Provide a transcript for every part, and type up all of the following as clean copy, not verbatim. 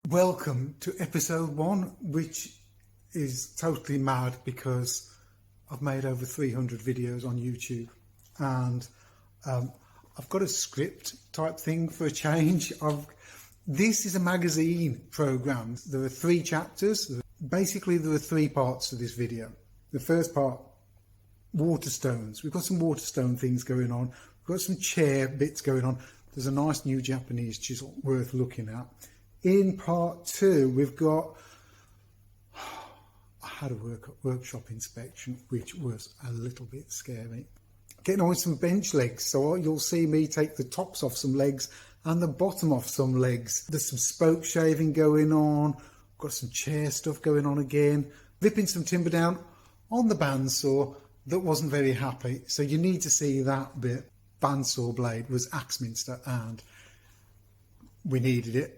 Welcome to episode 1, which is totally mad because I've made over 300 videos on YouTube, and I've got a script type thing for a change. This is a magazine program. There are 3 chapters. Basically, there are 3 parts to this video. The first part, Waterstones. We've got some Waterstone things going on. We've got some chair bits going on. There's a nice new Japanese chisel worth looking at. In part 2, we've got, I had a workshop inspection, which was a little bit scary. Getting on with some bench legs, so you'll see me take the tops off some legs and the bottom off some legs. There's some spoke shaving going on, got some chair stuff going on again, ripping some timber down on the bandsaw that wasn't very happy, so you need to see that bit. Bandsaw blade was Axminster and we needed it,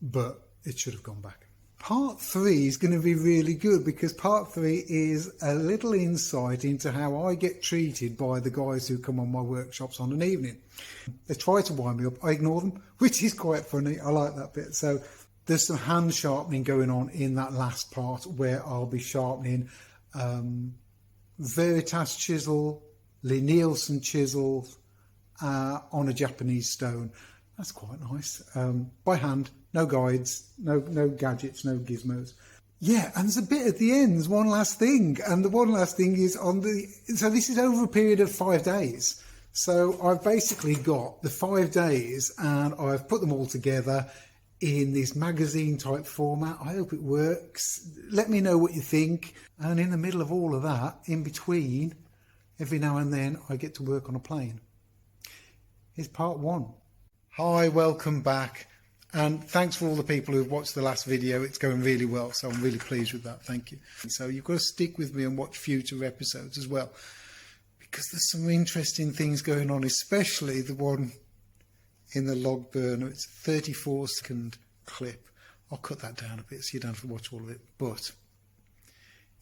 but it should have gone back. Part 3 is going to be really good because part 3 is a little insight into how I get treated by the guys who come on my workshops on an evening. They try to wind me up, I ignore them, which is quite funny. I like that bit. So there's some hand sharpening going on in that last part where I'll be sharpening Veritas chisel, Lie-Nielsen chisels on a Japanese stone. That's quite nice. By hand, no guides, no gadgets, no gizmos. Yeah, and there's a bit at the end, there's one last thing. And the one last thing is so this is over a period of 5 days. So I've basically got the 5 days and I've put them all together in this magazine type format. I hope it works. Let me know what you think. And in the middle of all of that, in between, every now and then I get to work on a plane. Here's part 1. Hi, welcome back, and thanks for all the people who've watched the last video. It's going really well, so I'm really pleased with that. Thank you. So you've got to stick with me and watch future episodes as well, because there's some interesting things going on, especially the one in the log burner. It's a 34-second clip. I'll cut that down a bit so you don't have to watch all of it, but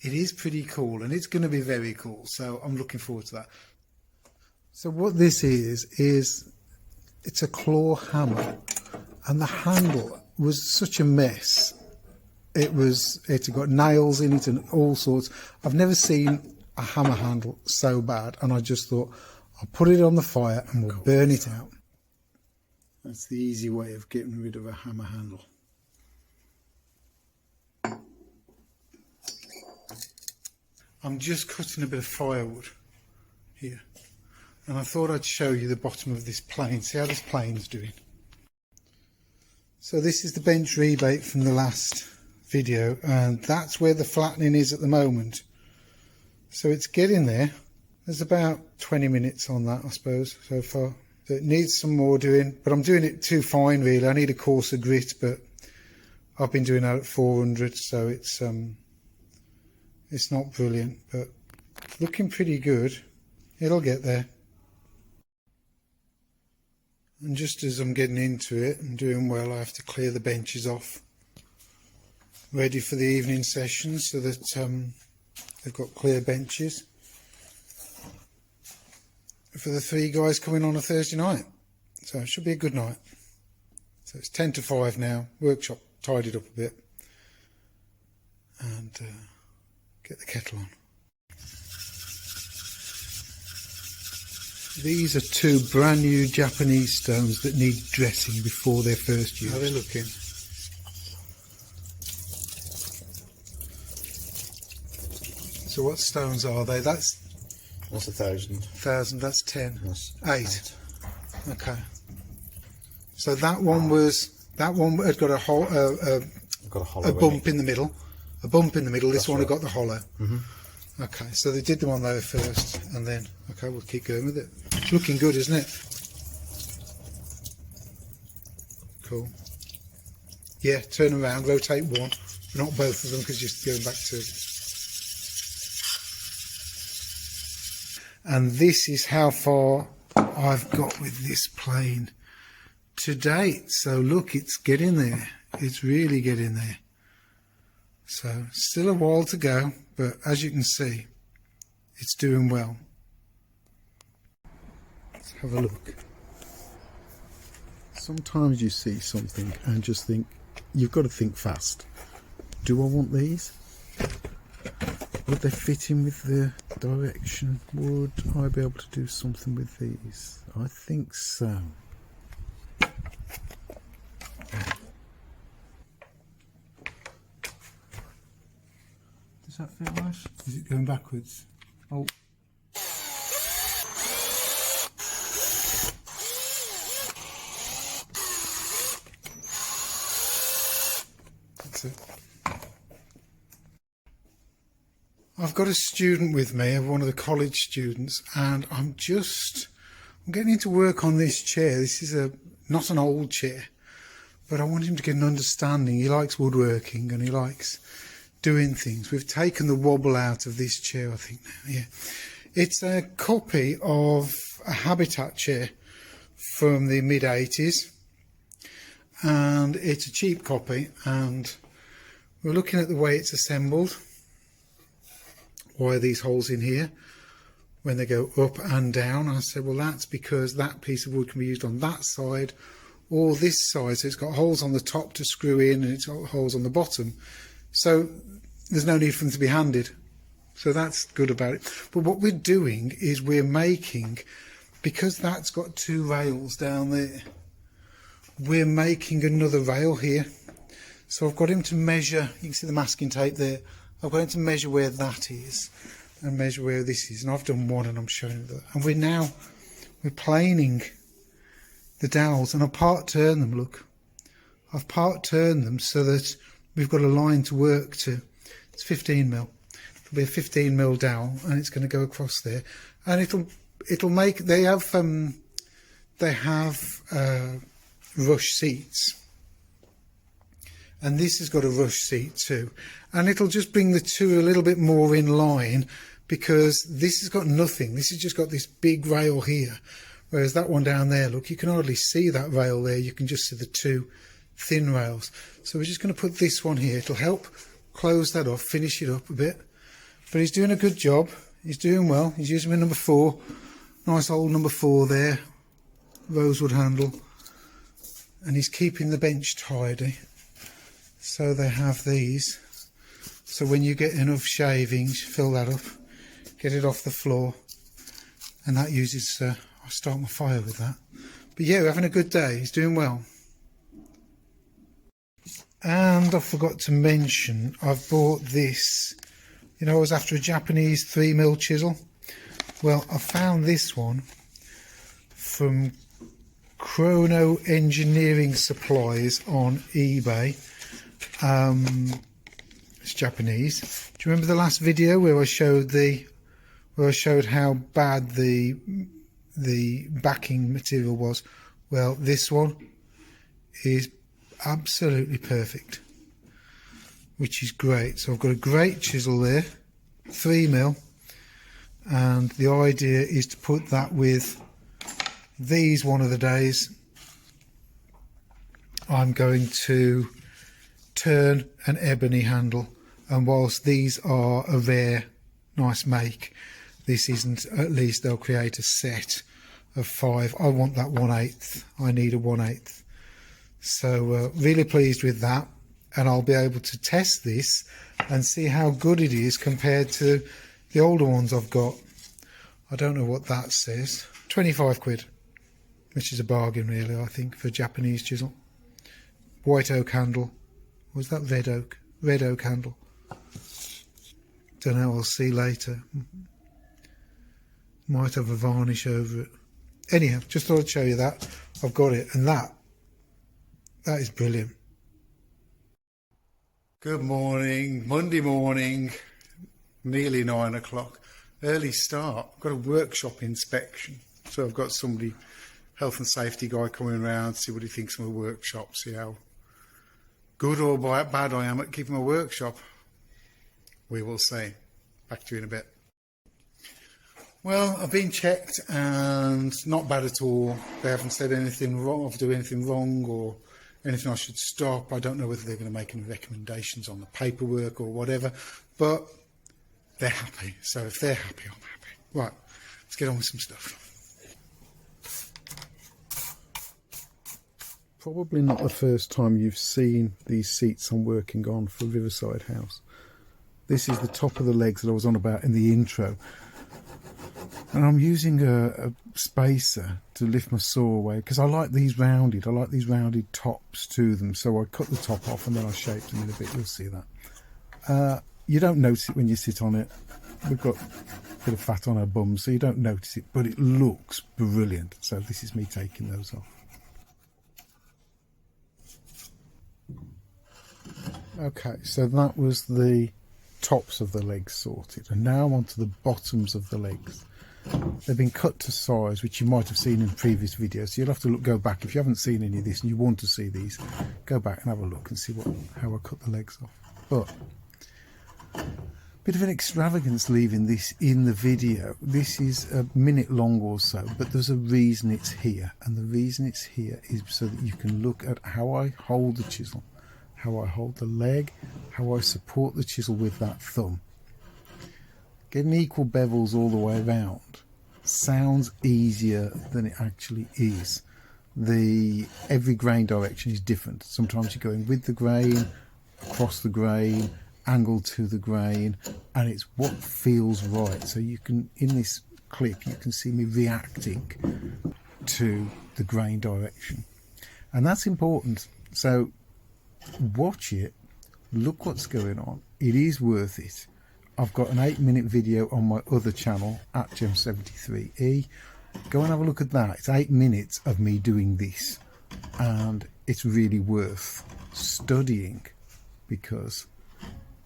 it is pretty cool and it's going to be very cool, so I'm looking forward to that. So what this is it's a claw hammer, and the handle was such a mess. It had got nails in it and all sorts. I've never seen a hammer handle so bad, and I just thought I'll put it on the fire and we'll burn it out. That's the easy way of getting rid of a hammer handle. I'm just cutting a bit of firewood here. And I thought I'd show you the bottom of this plane, see how this plane's doing. So this is the bench rebate from the last video, and that's where the flattening is at the moment. So it's getting there. There's about 20 minutes on that, I suppose, so far. So it needs some more doing, but I'm doing it too fine really. I need a coarser grit, but I've been doing that at 400, so it's not brilliant, but it's looking pretty good. It'll get there. And just as I'm getting into it and doing well, I have to clear the benches off, ready for the evening session, so that they've got clear benches for the 3 guys coming on a Thursday night. So it should be a good night. So it's 10 to 5 now, workshop tidied up a bit, and get the kettle on. These are 2 brand new Japanese stones that need dressing before their first use. How are they looking? So what stones are they? That's 1,000. 1,000, that's 10. That's 8. Okay. So that one had got a hole, a bump in the middle. A bump in the middle. This one had got the hollow. Mm-hmm. Okay, so they did them on there first, and then, okay, we'll keep going with it. It's looking good, isn't it? Cool. Yeah, turn around, rotate one, not both of them, because you're going back to... And this is how far I've got with this plane to date. So look, it's getting there. It's really getting there. So still a while to go, but as you can see, it's doing well. Let's have a look. Sometimes you see something and just think, you've got to think fast. Do I want these? Would they fit in with the direction? Would I be able to do something with these? I think so. Does that fit right? Is it going backwards? Oh. That's it. I've got a student with me, one of the college students, and I'm getting into work on this chair. This is not an old chair, but I want him to get an understanding. He likes woodworking and he likes doing things. We've taken the wobble out of this chair, I think now, yeah. It's a copy of a Habitat chair from the mid-80s, and it's a cheap copy, and we're looking at the way it's assembled. Why are these holes in here when they go up and down? I said, well, that's because that piece of wood can be used on that side or this side. So it's got holes on the top to screw in, and it's got holes on the bottom. So there's no need for them to be handed. So that's good about it. But what we're doing is we're making, because that's got two rails down there, we're making another rail here. So I've got him to measure, you can see the masking tape there. I've got him to measure where that is and measure where this is, and I've done one and I'm showing him that. And we're planing the dowels, and I've part turned them, look. I've part turned them so that we've got a line to work to. It's 15mm. It'll be a 15mm dowel, and it's going to go across there, and it'll make, they have rush seats. And this has got a rush seat too, and it'll just bring the two a little bit more in line, because this has got nothing. This has just got this big rail here, whereas that one down there, look, you can hardly see that rail there. You can just see the two thin rails. So we're just going to put this one here. It'll help close that off, finish it up a bit. But he's doing a good job. He's doing well. He's using my number 4, nice old number 4 there, rosewood handle, and he's keeping the bench tidy. So they have these, so when you get enough shavings, fill that up, get it off the floor, and that uses, I'll start my fire with that. But yeah, we're having a good day, he's doing well. And I forgot to mention, I've bought this, you know, I was after a Japanese 3mm chisel. Well, I found this one from Chrono Engineering Supplies on eBay. It's Japanese. Do you remember the last video where I showed how bad the backing material was? Well, this one is absolutely perfect, which is great. So I've got a great chisel there, 3mm, and the idea is to put that with these one of the days. I'm going to turn an ebony handle, and whilst these are a rare nice make, this isn't. At least they'll create a set of 5. I want that 1/8. I need a 1/8. So really pleased with that, and I'll be able to test this and see how good it is compared to the older ones I've got. I don't know what that says. 25 quid, which is a bargain really, I think, for a Japanese chisel. White oak handle. Was that red oak? Red oak handle. Don't know, I'll see later. Might have a varnish over it. Anyhow, just thought I'd show you that. I've got it, and that is brilliant. Good morning, Monday morning, nearly 9 o'clock. Early start. I've got a workshop inspection. So I've got somebody, health and safety guy, coming around, see what he thinks of my workshop, see how good or bad I am at keeping my workshop. We will see. Back to you in a bit. Well, I've been checked and not bad at all. They haven't said anything wrong, or do anything wrong, or anything I should stop. I don't know whether they're going to make any recommendations on the paperwork or whatever, but they're happy. So if they're happy, I'm happy. Right, let's get on with some stuff. Probably not the first time you've seen these seats I'm working on for Riverside House. This is the top of the legs that I was on about in the intro. And I'm using a spacer to lift my saw away because I like these rounded. I like these rounded tops to them. So I cut the top off and then I shaped them in a bit. You'll see that. You don't notice it when you sit on it. We've got a bit of fat on our bums, so you don't notice it, but it looks brilliant. So this is me taking those off. Okay, so that was the tops of the legs sorted, and now I'm onto the bottoms of the legs. They've been cut to size, which you might have seen in previous videos, so you'll have to go back. If you haven't seen any of this and you want to see these, go back and have a look and see how I cut the legs off. But bit of an extravagance leaving this in the video. This is a minute long or so, but there's a reason it's here, and the reason it's here is so that you can look at how I hold the chisel, how I hold the leg, how I support the chisel with that thumb. Getting equal bevels all the way around sounds easier than it actually is. Every grain direction is different. Sometimes you're going with the grain, across the grain, angle to the grain, and it's what feels right. So you can, in this clip, you can see me reacting to the grain direction, and that's important. So watch it, look what's going on. It is worth it. I've got an 8-minute video on my other channel at Gem73E. Go and have a look at that. It's 8 minutes of me doing this, and it's really worth studying because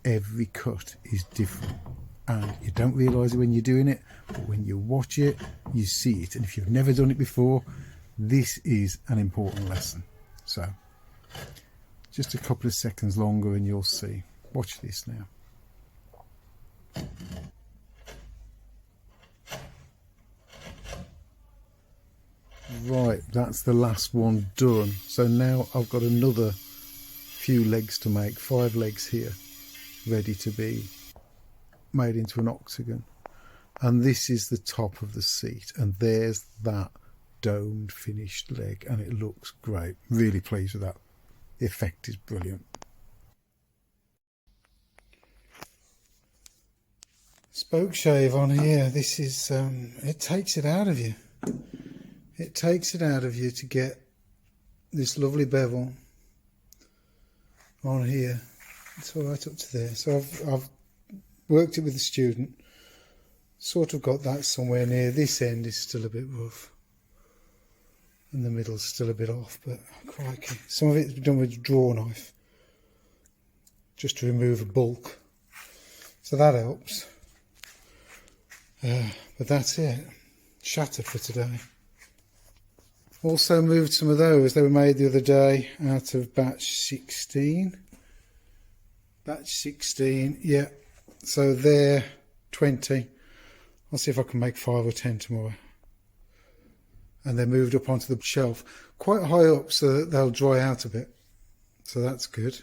every cut is different, and you don't realise it when you're doing it, but when you watch it you see it. And if you've never done it before, this is an important lesson. So just a couple of seconds longer and you'll see. Watch this now. Right, that's the last one done. So now I've got another few legs to make, 5 legs here, ready to be made into an octagon. And this is the top of the seat, and there's that domed finished leg, and it looks great. Really pleased with that. The effect is brilliant. Spoke shave on here. This is it takes it out of you. It takes it out of you to get this lovely bevel on here. It's all right up to there. So I've worked it with the student, sort of got that somewhere near. This end is still a bit rough, and the middle's still a bit off, but crikey, some of it's done with a draw knife just to remove a bulk, so that helps. But that's it. Shatter for today. Also moved some of those. They were made the other day out of batch 16. Batch 16, yeah. So they're 20. I'll see if I can make 5 or 10 tomorrow. And they're moved up onto the shelf, quite high up, so that they'll dry out a bit. So that's good.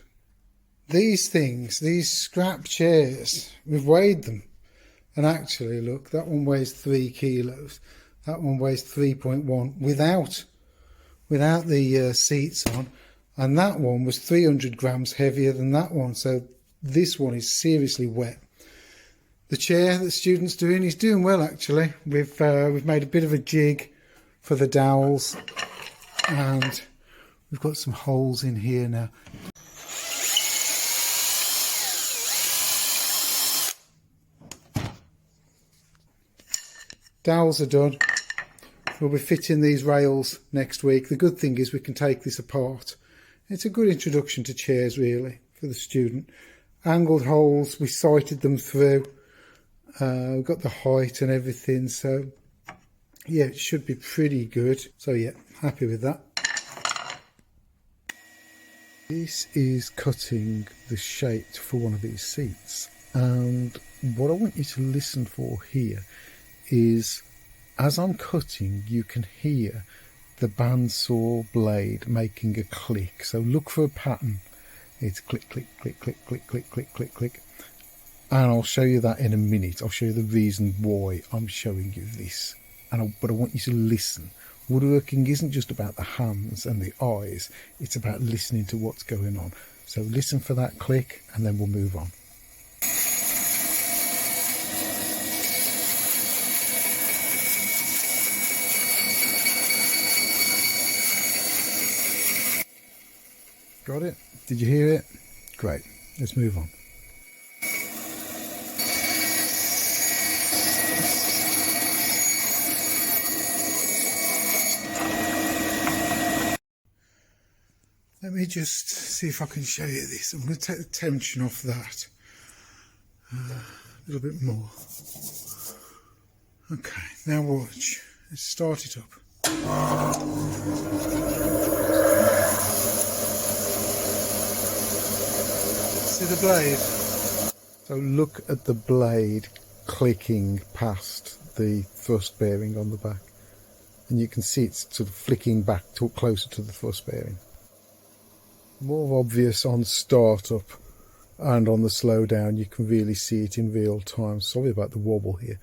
These things, these scrap chairs, we've weighed them. And actually, look, that one weighs 3 kilos. That one weighs 3.1 without the seats on. And that one was 300 grams heavier than that one. So this one is seriously wet. The chair that the student's doing, he's doing well actually. We've made a bit of a jig for the dowels, and we've got some holes in here now. Dowels are done. We'll be fitting these rails next week. The good thing is we can take this apart. It's a good introduction to chairs really for the student. Angled holes, we sighted them through. We've got the height and everything, so yeah, it should be pretty good. So yeah, happy with that. This is cutting the shape for one of these seats, and what I want you to listen for here is, as I'm cutting, you can hear the bandsaw blade making a click. So look for a pattern. It's click, click, click, click, click, click, click, click, click. And I'll show you that in a minute. I'll show you the reason why I'm showing you this. But I want you to listen. Woodworking isn't just about the hands and the eyes, it's about listening to what's going on. So listen for that click and then we'll move on. Got it? Did you hear it? Great. Let's move on. Let me just see if I can show you this. I'm going to take the tension off that a little bit more. Okay, now watch. Let's start it up. See the blade? So look at the blade clicking past the thrust bearing on the back. And you can see it's sort of flicking back to closer to the thrust bearing. More obvious on startup and on the slowdown, you can really see it in real time. Sorry about the wobble here.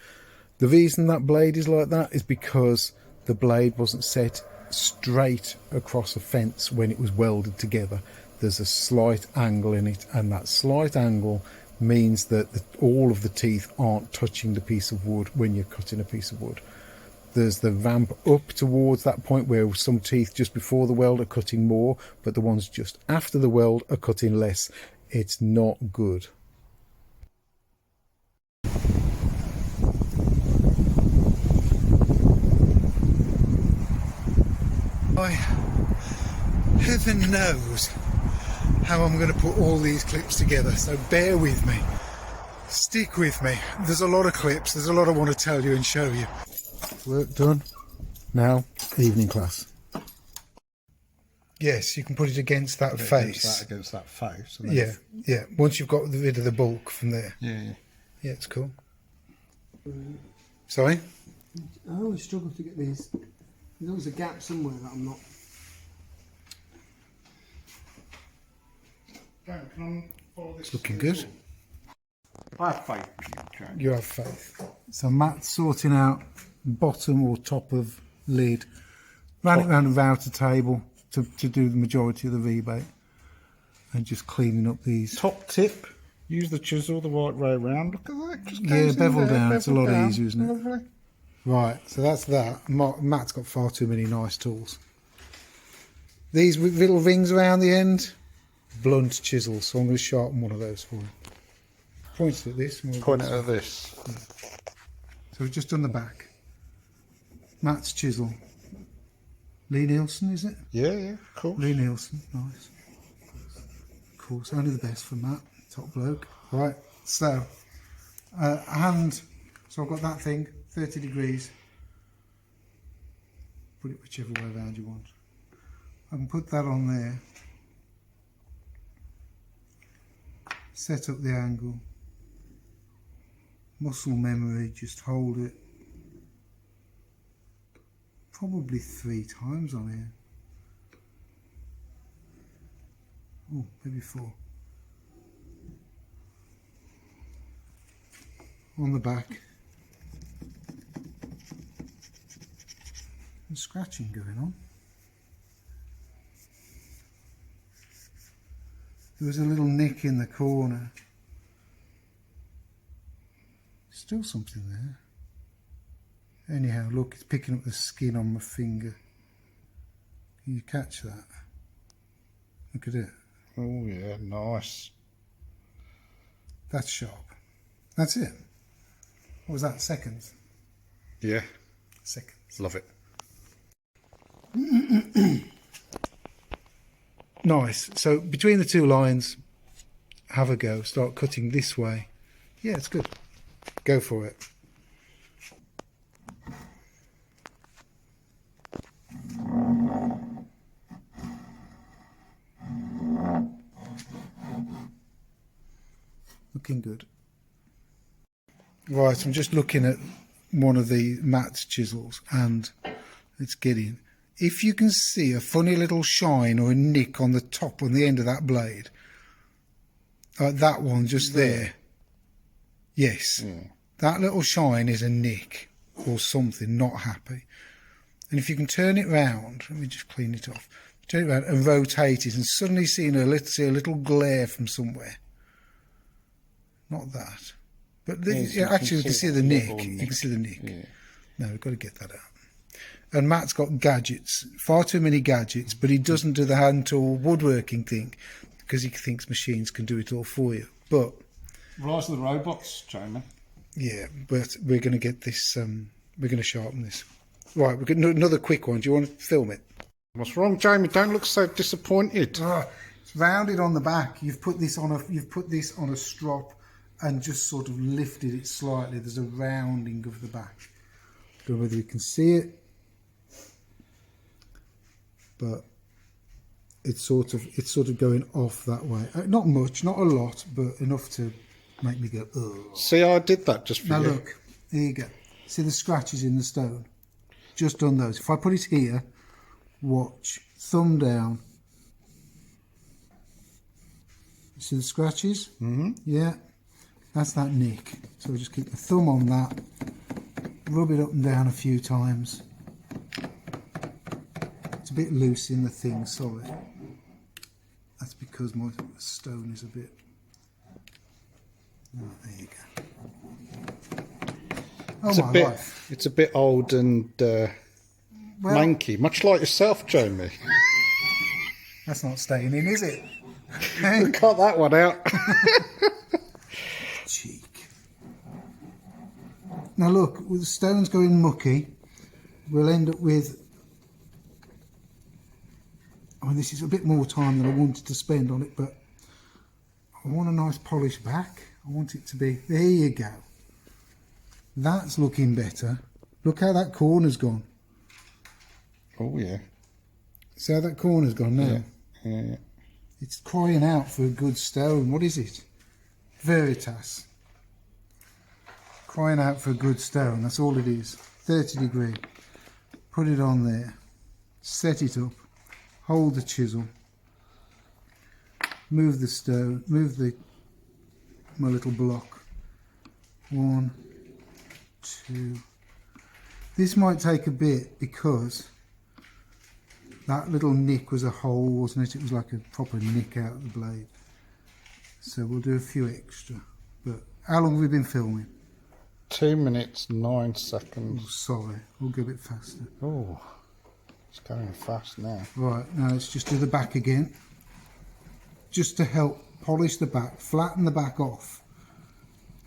The reason that blade is like that is because the blade wasn't set straight across a fence when it was welded together. There's a slight angle in it, and that slight angle means that all of the teeth aren't touching the piece of wood when you're cutting a piece of wood. There's the ramp up towards that point where some teeth just before the weld are cutting more, but the ones just after the weld are cutting less. It's not good. Heaven knows how I'm going to put all these clips together, so bear with me. Stick with me. There's a lot of clips, there's a lot I want to tell you and show you. Work done. Now, evening class. Yes, you can put it against that face. Against that face. And then yeah. Once you've got rid of the bulk from there. Yeah. Yeah, it's cool. Sorry? I always struggle to get these. There's always a gap somewhere that I'm not. It's looking good. I have faith. You have faith. So Matt's sorting out bottom or top of lid. Ran it round a router table to do the majority of the rebate. And just cleaning up these. Top tip, use the chisel the right way around. Look at that. Just yeah, bevel down. It's a lot easier, isn't it? Lovely. Right, so that's that. Matt's got far too many nice tools. These little rings around the end, blunt chisels. So I'm going to sharpen one of those for him. Point at this. Point it at this. Yeah. So we've just done the back. Matt's chisel. Lee Nielsen, is it? Yeah, cool. Lee Nielsen, nice. Cool, so only the best for Matt, top bloke. Right, so, hand, so I've got that thing, 30 degrees. Put it whichever way around you want. I can put that on there. Set up the angle. Muscle memory, just hold it. Probably 3 times on here. Oh, maybe 4. On the back. And scratching going on. There was a little nick in the corner. Still something there. Anyhow, look, it's picking up the skin on my finger. Can you catch that? Look at it. Oh yeah, nice. That's sharp. That's it. What was that? Seconds? Yeah. Seconds. Love it. Nice. So between the 2 lines, have a go. Start cutting this way. Yeah, it's good. Go for it. Looking good. Right, I'm just looking at one of the Matt's chisels and it's getting. If you can see a funny little shine or a nick on the top, on the end of that blade, like that one just there. Yes, that little shine is a nick or something not happy. And if you can turn it round, let me just clean it off. Turn it around and rotate it, and suddenly see a little glare from somewhere. Not that. But actually, you can see the nick. You can see the nick. Yeah. No, we've got to get that out. And Matt's got gadgets, far too many gadgets, but he doesn't do the hand tool woodworking thing because he thinks machines can do it all for you. But Rise of the robots, Jamie. yeah, but we're going to get this. We're going to sharpen this. Right, we've got another quick one. Do you want to film it? What's wrong, Jamie? Don't look so disappointed. It's rounded on the back. You've put this on a strop and just sort of lifted it slightly. There's a rounding of the back. Don't know whether you can see it, but it's sort of going off that way. Not much, not a lot, but enough to make me go, ugh. See how I did that just for Now you? look, here you go. See the scratches in the stone? Just on those. If I put it here, watch, thumb down. See the scratches? Mm-hmm. Yeah, that's that nick. So we'll just keep the thumb on that, rub it up and down a few times. It's a bit loose in the thing, sorry. That's because my stone is a bit... Oh, there you go. Oh, It's a my bit, life. it's a bit old and manky, much like yourself, Jamie. That's not staying in, is it? Cut that one out. Cheek. Now look, with the stones going mucky, we'll end up with... I mean, this is a bit more time than I wanted to spend on it, but I want a nice polished back. I want it to be... There you go. That's looking better. Look how that corner's gone. Oh, yeah. See how that corner's gone now? Yeah. It's crying out for a good stone. What is it? Veritas. Crying out for a good stone. That's all it is. 30 degree. Put it on there. Set it up. Hold the chisel. Move the stone. Move my little block. 1, 2. This might take a bit because that little nick was a hole, wasn't it? It was like a proper nick out of the blade. So we'll do a few extra. But how long have we been filming? 2 minutes, 9 seconds. Oh, sorry, we'll go a bit faster. Oh, it's going fast now. Right, now let's just do the back again. Just to help polish the back, flatten the back off.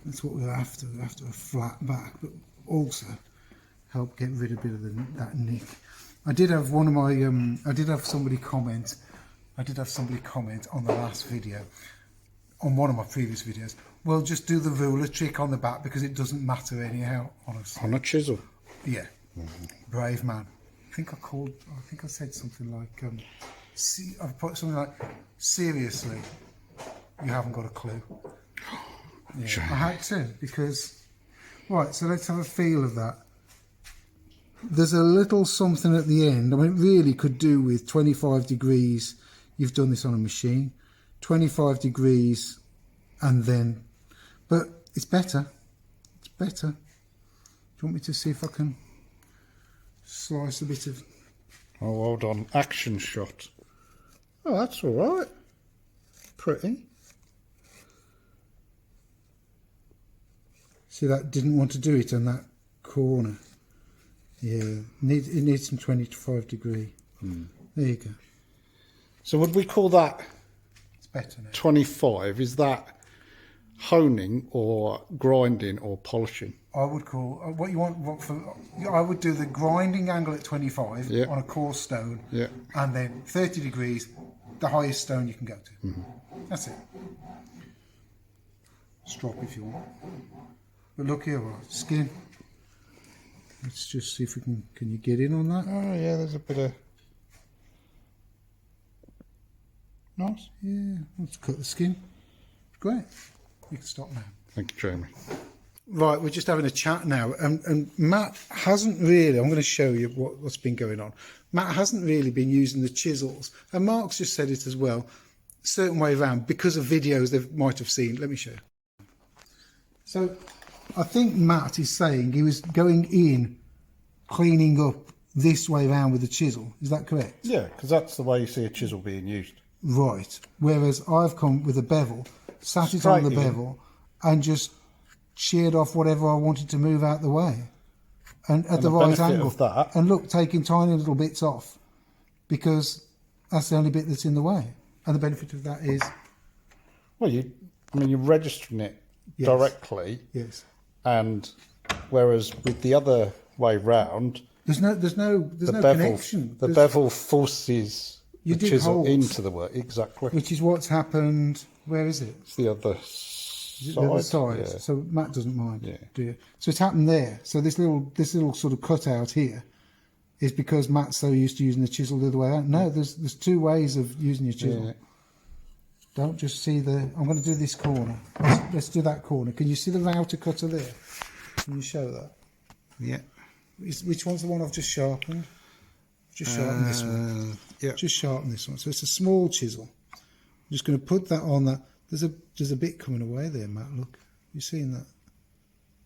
That's what we're after. We have to have a flat back, but also help get rid of a bit of that nick. I did have one of my, I did have somebody comment on the last video, on one of my previous videos. Well, just do the ruler trick on the back because it doesn't matter anyhow, honestly. On a chisel? Yeah. Brave man. I think I said something like, I've put something like, seriously, you haven't got a clue. Yeah, I had to, because, right, so let's have a feel of that. There's a little something at the end. I mean, it really could do with 25 degrees. You've done this on a machine. 25 degrees and then... But it's better. It's better. Do you want me to see if I can slice a bit of... Oh, hold on. Action shot. Oh, that's all right. Pretty. See, that didn't want to do it on that corner. Yeah, it needs some 25 degree. There you go. So would we call that It's better now. 25? Is that honing or grinding or polishing? I would call what you want for. I would do the grinding angle at 25 on a coarse stone, and then 30 degrees, the highest stone you can go to. That's it. Strop if you want. But look here, right, skin. Let's just see if we can you get in on that? Oh yeah, there's a bit of... Nice. Yeah, let's cut the skin. Great. You can stop now. Thank you, Jamie. Right, we're just having a chat now, and Matt hasn't really, I'm going to show you what's been going on. Matt hasn't really been using the chisels, and Mark's just said it as well, certain way around, because of videos they might have seen. Let me show you. So, I think Matt is saying he was going in, cleaning up this way round with the chisel. Is that correct? Yeah, because that's the way you see a chisel being used. Right. Whereas I've come with a bevel, sat it on the Straight in. bevel, and just sheared off whatever I wanted to move out the way, and at the the right benefit angle. of that- And look, taking tiny little bits off, because that's the only bit that's in the way. And the benefit of that is, Well, you're registering it Yes. directly, yes, and whereas with the other way round, there's no the bevel, connection. the There's- bevel forces You the dig chisel holes. into the work. Exactly. which is what's happened. Where is it? It's the other Is it side. the other side. Yeah. So Matt doesn't mind, Yeah. do you? So it's happened there. So this little sort of cutout here is because Matt's so used to using the chisel the other way out. No, there's two ways of using your chisel. Yeah. Don't just see the. I'm going to do this corner. Let's do that corner. Can you see the router cutter there? Can you show that? Yeah. Which one's the one I've just sharpened? Just sharpen this one. Yeah. Just sharpen this one. So it's a small chisel. I'm just going to put that on that. There's a bit coming away there, Matt. Look, you seen that?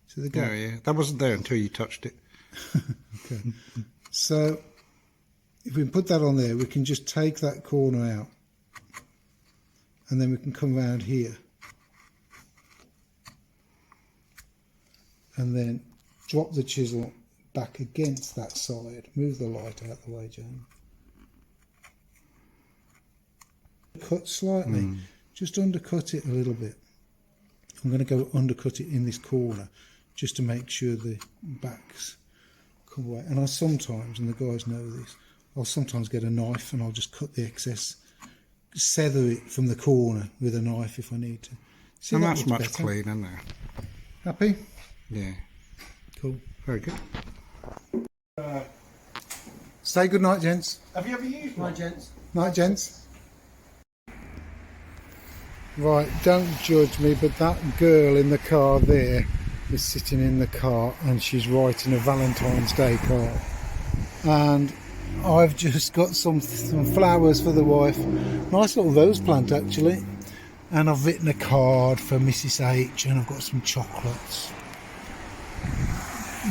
See the gap? Yeah. That wasn't there until you touched it. Okay. So if we can put that on there, we can just take that corner out, and then we can come around here, and then drop the chisel back against that side. Move the light out the way, Jane. Cut slightly, just undercut it a little bit. I'm going to go undercut it in this corner just to make sure the backs come away. And I sometimes, and the guys know this, I'll sometimes get a knife and I'll just cut the excess, sever it from the corner with a knife if I need to. See, And that that's looks much better. cleaner now. Happy? Yeah. Cool. Very good. Say good night, gents. Have you ever used Right, gents. Night, gents. Right, don't judge me, but that girl in the car there is sitting in the car and she's writing a Valentine's Day card. And I've just got some flowers for the wife. Nice little rose plant, actually. And I've written a card for Mrs. H, and I've got some chocolates.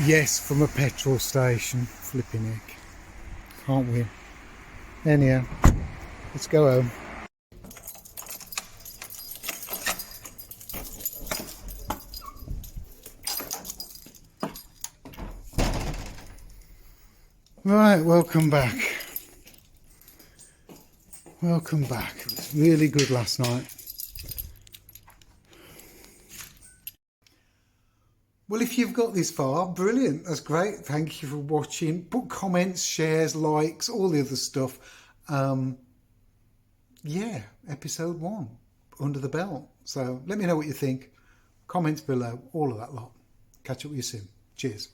Yes, from a petrol station. Flipping heck. Can't win. Anyhow, let's go home. Right, welcome back. Welcome back. It was really good last night. Well, if you've got this far, brilliant. That's great. Thank you for watching. Put comments, shares, likes, all the other stuff. Yeah, episode 1, under the belt. So let me know what you think. Comments below, all of that lot. Catch up with you soon. Cheers.